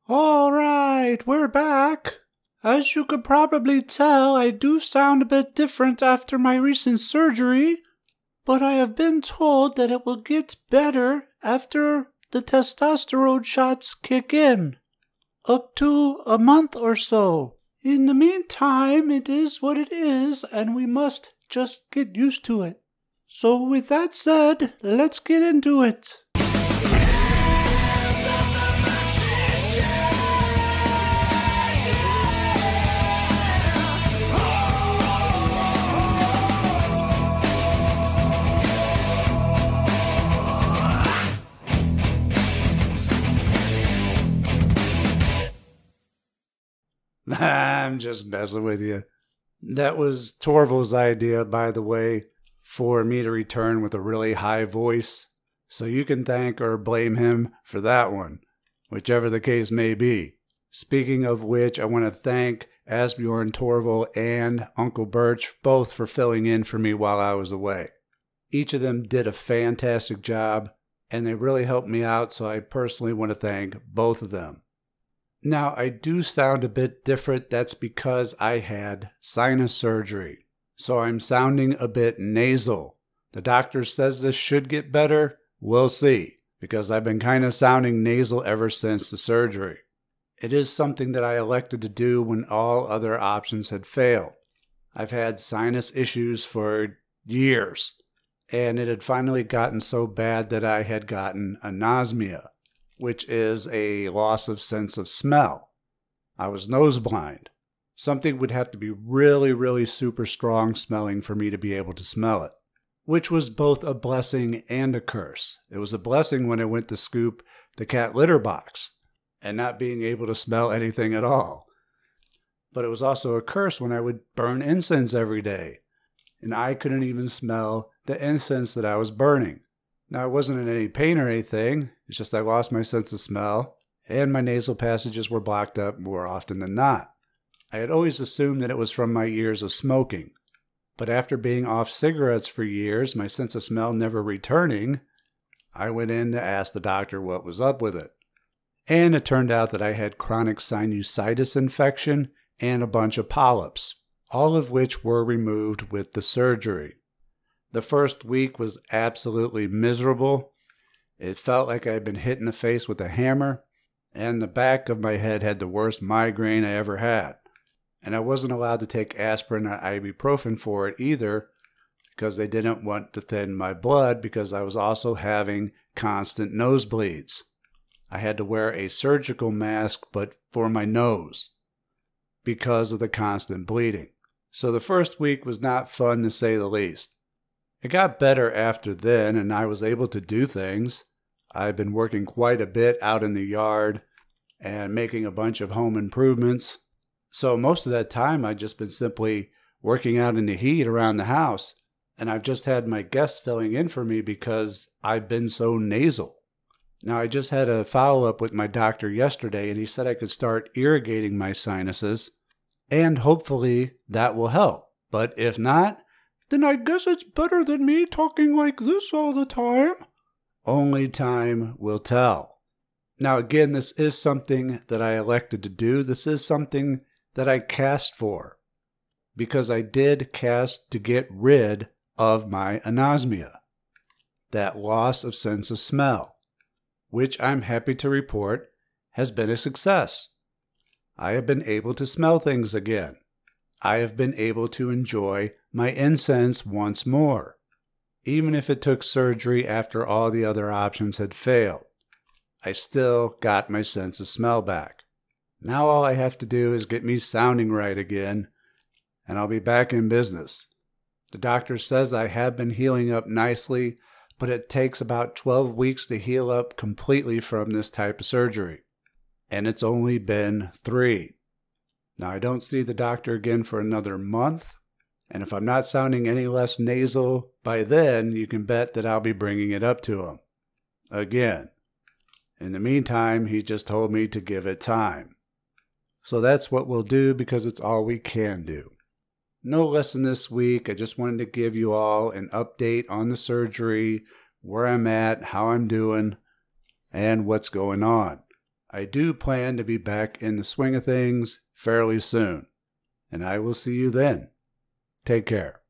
All right, we're back. As you could probably tell, I do sound a bit different after my recent surgery, but I have been told that it will get better after the testosterone shots kick in, up to a month or so. In the meantime, it is what it is, and we must just get used to it. So with that said, let's get into it. I'm just messing with you. That was Torval's idea, by the way, for me to return with a really high voice. So you can thank or blame him for that one, whichever the case may be. Speaking of which, I want to thank Asbjorn, Torval, and Uncle Birch both for filling in for me while I was away. Each of them did a fantastic job, and they really helped me out, so I personally want to thank both of them. Now, I do sound a bit different. That's because I had sinus surgery. So I'm sounding a bit nasal. The doctor says this should get better. We'll see, because I've been kind of sounding nasal ever since the surgery. It is something that I elected to do when all other options had failed. I've had sinus issues for years, and it had finally gotten so bad that I had gotten anosmia, which is a loss of sense of smell. I was nose blind. Something would have to be really, really super strong smelling for me to be able to smell it, which was both a blessing and a curse. It was a blessing when I went to scoop the cat litter box and not being able to smell anything at all. But it was also a curse when I would burn incense every day, and I couldn't even smell the incense that I was burning. Now, I wasn't in any pain or anything. It's just I lost my sense of smell, and my nasal passages were blocked up more often than not. I had always assumed that it was from my years of smoking. But after being off cigarettes for years, my sense of smell never returning, I went in to ask the doctor what was up with it. And it turned out that I had chronic sinusitis infection and a bunch of polyps, all of which were removed with the surgery. The first week was absolutely miserable. It felt like I had been hit in the face with a hammer, and the back of my head had the worst migraine I ever had. And I wasn't allowed to take aspirin or ibuprofen for it either, because they didn't want to thin my blood because I was also having constant nosebleeds. I had to wear a surgical mask, but for my nose, because of the constant bleeding. So the first week was not fun to say the least. It got better after then, and I was able to do things. I've been working quite a bit out in the yard and making a bunch of home improvements. So most of that time, I've just been simply working out in the heat around the house. And I've just had my guests filling in for me because I've been so nasal. Now, I just had a follow-up with my doctor yesterday, and he said I could start irrigating my sinuses, and hopefully that will help. But if not, then I guess it's better than me talking like this all the time. Only time will tell. Now again, this is something that I elected to do. This is something that I cast for, because I did cast to get rid of my anosmia, that loss of sense of smell, which I'm happy to report has been a success. I have been able to smell things again. I have been able to enjoy my incense once more, even if it took surgery after all the other options had failed. I still got my sense of smell back. Now all I have to do is get me sounding right again, and I'll be back in business. The doctor says I have been healing up nicely, but it takes about 12 weeks to heal up completely from this type of surgery. And it's only been 3. Now, I don't see the doctor again for another month, and if I'm not sounding any less nasal by then, you can bet that I'll be bringing it up to him again. In the meantime, he just told me to give it time. So that's what we'll do, because it's all we can do. No lesson this week. I just wanted to give you all an update on the surgery, where I'm at, how I'm doing, and what's going on. I do plan to be back in the swing of things fairly soon, and I will see you then. Take care.